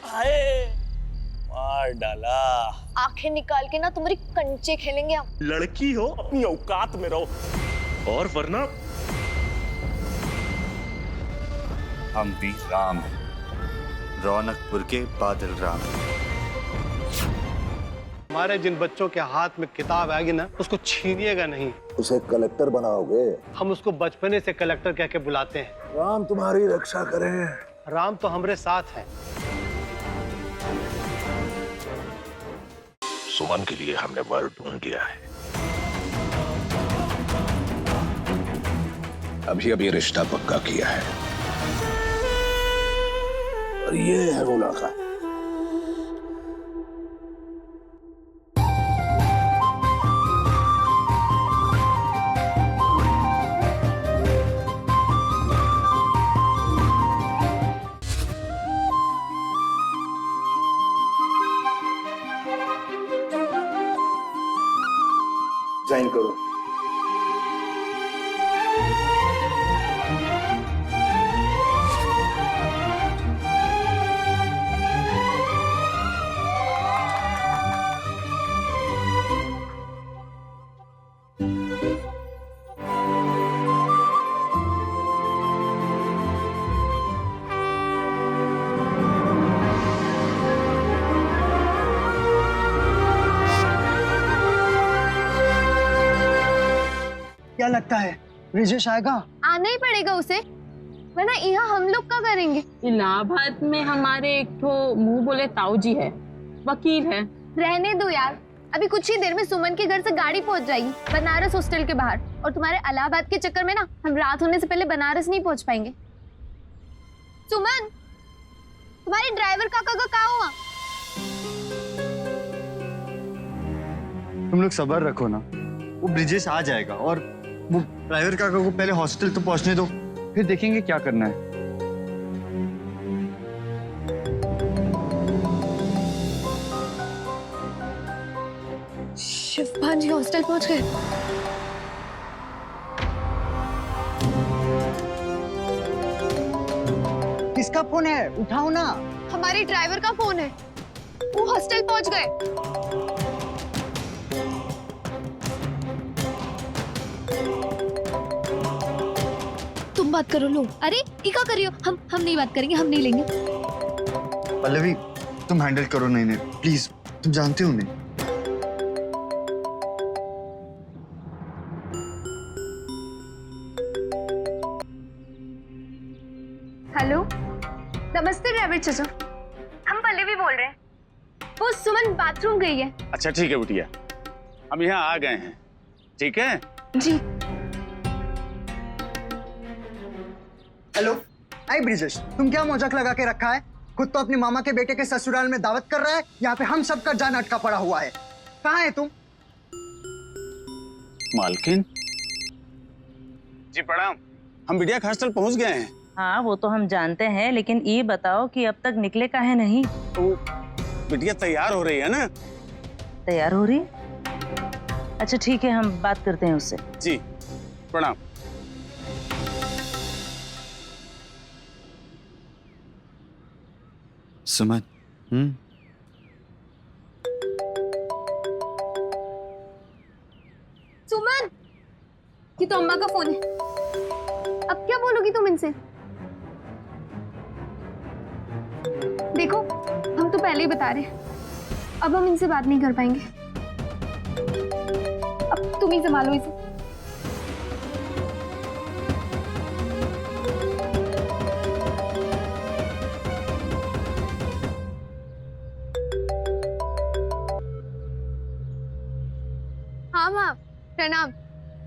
हाय, मार डाला। आंखें निकाल के ना तुम्हारी कंचे खेलेंगे हम। लड़की हो, अपनी औकात में रहो, और वरना हम वीर राम हैं, रौनकपुर के बादल राम। हमारे जिन बच्चों के हाथ में किताब आएगी ना, उसको छीनिएगा नहीं। उसे कलेक्टर बनाओगे? हम उसको बचपने से कलेक्टर कह के बुलाते हैं। राम तुम्हारी रक्षा करें। राम तो हमारे साथ हैं। सुमन के लिए हमने वर ढूंढ लिया है। अभी अभी रिश्ता पक्का किया है। और ये है मुलाकात। साइन करो। क्या लगता है ब्रिजेश आएगा? आना ही पड़ेगा उसे, वरना यहाँ हम लोग क्या करेंगे? इलाहाबाद में हमारे एक ठो मुंह बोले ताऊ जी है, वकील है। रहने दो यार, अभी कुछ ही देर में सुमन के घर से गाड़ी पहुंच जाएगी बनारस हॉस्टल के बाहर, और तुम्हारे इलाहाबाद के चक्कर में ना हम रात होने से पहले बनारस नहीं पहुंच पाएंगे। सुमन, तुम्हारे ड्राइवर काका का क्या हुआ? तुम लोग सब्र रखो ना, वो ब्रिजेश आ जाएगा। और वो ड्राइवर काका को पहले हॉस्टल तो पहुंचने दो, फिर देखेंगे क्या करना है। शिवपाल जी हॉस्टल पहुंच गए। किसका फोन है? उठाओ ना। हमारे ड्राइवर का फोन है, वो हॉस्टल पहुंच गए। तुम बात करो। लो, अरे ये क्या कर रही हो? हम नहीं बात करेंगे, हम नहीं लेंगे। पल्लवी, तुम हैंडल करो ना इन्हें प्लीज, तुम जानते हो उन्हें। हेलो, नमस्ते ड्राइवर चाचा, हम पल्लवी बोल रहे हैं। वो सुमन बाथरूम गई है। अच्छा ठीक है बिटिया, हम यहाँ आ गए हैं। ठीक है जी। हेलो, आई ब्रिजेश, तुम क्या मजाक लगा के रखा है? खुद तो अपने मामा के बेटे के ससुराल में दावत कर रहा है, यहाँ पे हम सबका जान अटका पड़ा हुआ है। कहाँ है तुम? मालकिन जी प्रणाम, हम बिटिया के हॉस्टल पहुंच गए हैं। हाँ वो तो हम जानते हैं, लेकिन ये बताओ कि अब तक निकले काहे नहीं? तो बिटिया तैयार हो रही है ना? तैयार हो रही? अच्छा ठीक है, हम बात करते हैं उससे। जी प्रणाम। सुमन, सुमन, ये तो अम्मा का फोन है। अब क्या बोलोगी तुम इनसे? देखो, हम तो पहले ही बता रहे हैं, अब हम इनसे बात नहीं कर पाएंगे। अब तुम ही संभालो इसे। हाँ माँ, प्रणाम।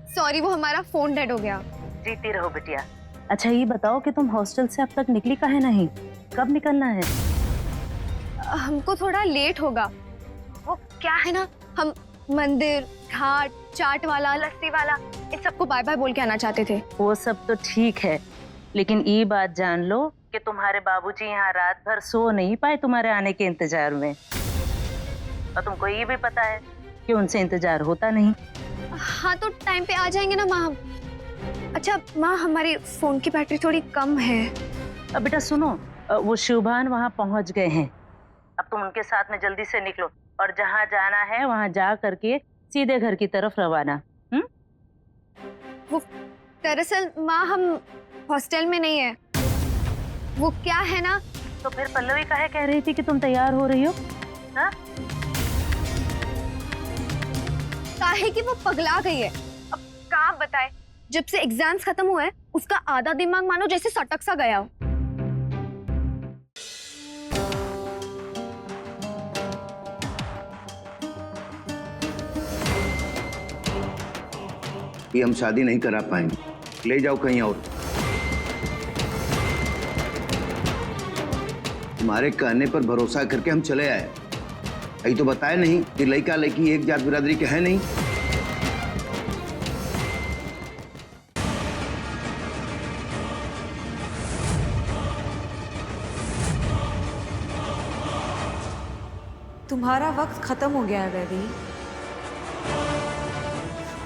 सॉरी, वो हमारा फोन डेड हो गया। जीती रहो बिटिया। अच्छा ये बताओ कि तुम हॉस्टल से अब तक निकली काहे नहीं? कब निकलना है? हमको थोड़ा लेट होगा। वो क्या है ना, हम मंदिर, घाट, चाट वाला, लस्सी वाला, इन सबको बाय बाय बोल के आना चाहते थे। वो सब तो ठीक है, लेकिन ये बात जान लो कि तुम्हारे बाबूजी यहाँ रात भर सो नहीं पाए तुम्हारे आने के इंतजार में। और तुमको ये भी पता है कि उनसे इंतजार होता नहीं। हाँ तो टाइम पे आ जाएंगे ना माँ। अच्छा माँ, हमारी फोन की बैटरी थोड़ी कम है। अब बेटा सुनो, वो शिवभान वहाँ पहुँच गए हैं, अब तुम उनके साथ में जल्दी से निकलो और जहाँ जाना है वहाँ जा करके सीधे घर की तरफ रवाना। वो दरअसल माँ हम हॉस्टल में नहीं है। वो क्या है ना, तो फिर पल्लवी काहे कह रही थी कि तुम तैयार हो रही हो? हाँ? काहे कि वो पगला गई है। अब क्या बताए, जब से एग्जाम्स खत्म हुए हैं, उसका आधा दिमाग मानो जैसे सटक सा गया हो। ये हम शादी नहीं करा पाएंगे, ले जाओ कहीं और। तुम्हारे कहने पर भरोसा करके हम चले आए। यही तो बताया नहीं कि लड़का लड़की एक जात बिरादरी के है नहीं। तुम्हारा वक्त खत्म हो गया है बेबी,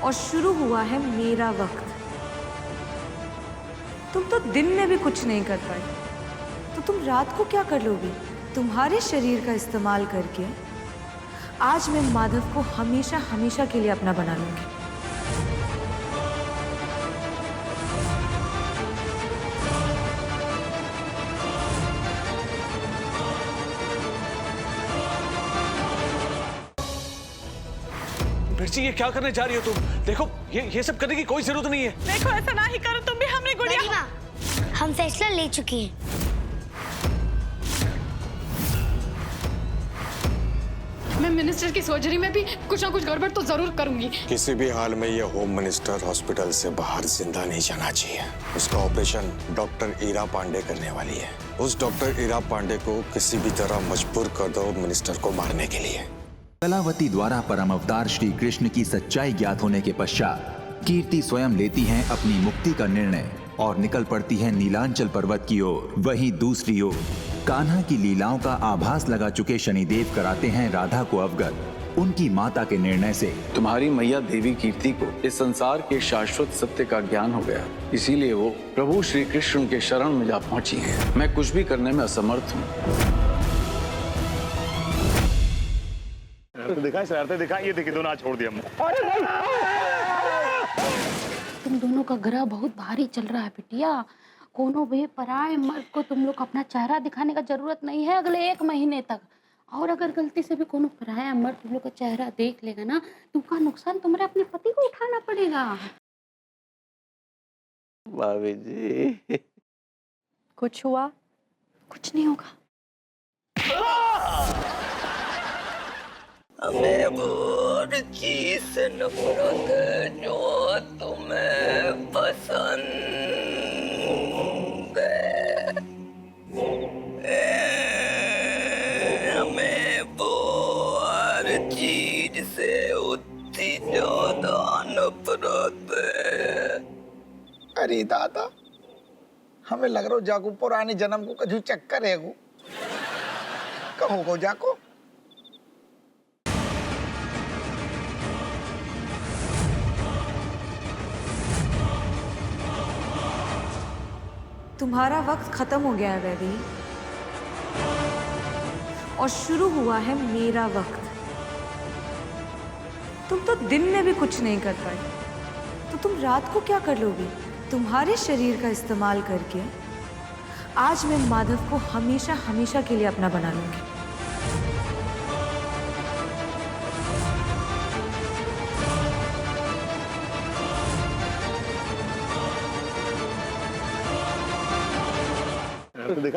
और शुरू हुआ है मेरा वक्त। तुम तो दिन में भी कुछ नहीं कर पाई, तो तुम रात को क्या कर लोगी? तुम्हारे शरीर का इस्तेमाल करके आज मैं माधव को हमेशा हमेशा के लिए अपना बना लूंगी। मिर्ची, ये क्या करने जा रही हो तुम? देखो ये सब करने की कोई जरूरत नहीं है। देखो ऐसा ना ही करो तुम भी, हमने गुड़िया। हम फैसला ले चुके हैं। मैं मिनिस्टर की सर्जरी में भी कुछ ना कुछ गड़बड़ तो जरूर करूंगी। किसी भी हाल में ये होम मिनिस्टर हॉस्पिटल से बाहर जिंदा नहीं जाना चाहिए। उसका ऑपरेशन डॉक्टर ईरा पांडे करने वाली है। उस डॉक्टर ईरा पांडे को किसी भी तरह मजबूर कर दो मिनिस्टर को मारने के लिए। कलावती द्वारा परम अवतार श्री कृष्ण की सच्चाई ज्ञात होने के पश्चात कीर्ति स्वयं लेती हैं अपनी मुक्ति का निर्णय और निकल पड़ती है नीलांचल पर्वत की ओर। वहीं दूसरी ओर कान्हा की लीलाओं का आभास लगा चुके शनिदेव कराते हैं राधा को अवगत उनकी माता के निर्णय से। तुम्हारी मैया देवी कीर्ति को इस संसार के शाश्वत सत्य का ज्ञान हो गया, इसीलिए वो प्रभु श्री कृष्ण के शरण में जा पहुंची हैं। मैं कुछ भी करने में असमर्थ हूँ। शरारतें दिखा, ये देखिए दोनों आज छोड़ दिया हमने। तुम दोनों का ग्रह बहुत भारी चल रहा है बिटिया। कोनो भी पराये मर्द को तुम लोग अपना चेहरा दिखाने का जरूरत नहीं है अगले 1 महीने तक। और अगर गलती से भी कोनो पराया मर्द तुम लोग का चेहरा देख लेगा ना, तुमका नुकसान तुम्हारे अपने पति को उठाना पड़ेगा। भाभी जी, कुछ हुआ? कुछ नहीं होगा। हमें वो चीज नफरत है जो तुम्हें पसंद है। हमें वो हर चीज से उतनी ज्यादा नफरत है। अरे दादा, हमें लग रहा हो जाको पुराने जन्म को कभी चक्कर है। कहो को जाको। तुम्हारा वक्त खत्म हो गया है बेबी, और शुरू हुआ है मेरा वक्त। तुम तो दिन में भी कुछ नहीं कर पाई, तो तुम रात को क्या कर लोगी? तुम्हारे शरीर का इस्तेमाल करके आज मैं माधव को हमेशा हमेशा के लिए अपना बना लूंगी।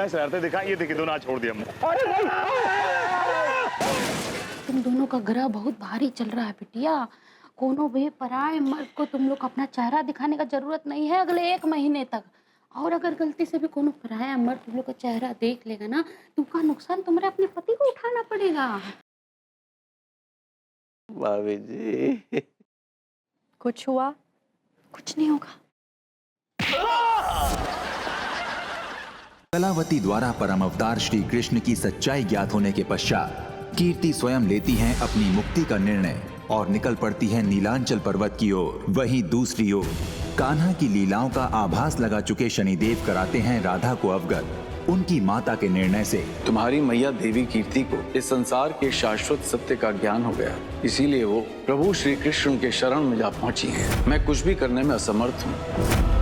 शरारतें दिखा, ये देखिए दोनों आज छोड़ दिया हमने। तुम दोनों का ग्रह बहुत भारी चल रहा है बिटिया। कोनो भी पराये मर्द को तुम लोग अपना चेहरा दिखाने का जरूरत नहीं है अगले 1 महीने तक। और अगर गलती से भी कोनो पराया मर्द तुम लोग का चेहरा देख लेगा ना, तुमका नुकसान तुम्हारे अपने पति को उठाना पड़ेगा। भाभी जी, कुछ हुआ? कुछ नहीं होगा। कलावती द्वारा परम अवतार श्री कृष्ण की सच्चाई ज्ञात होने के पश्चात कीर्ति स्वयं लेती हैं अपनी मुक्ति का निर्णय और निकल पड़ती है नीलांचल पर्वत की ओर। वहीं दूसरी ओर कान्हा की लीलाओं का आभास लगा चुके शनिदेव कराते हैं राधा को अवगत उनकी माता के निर्णय से तुम्हारी मैया देवी कीर्ति को इस संसार के शाश्वत सत्य का ज्ञान हो गया, इसीलिए वो प्रभु श्री कृष्ण के शरण में जा पहुंची हैं। मैं कुछ भी करने में असमर्थ हूँ।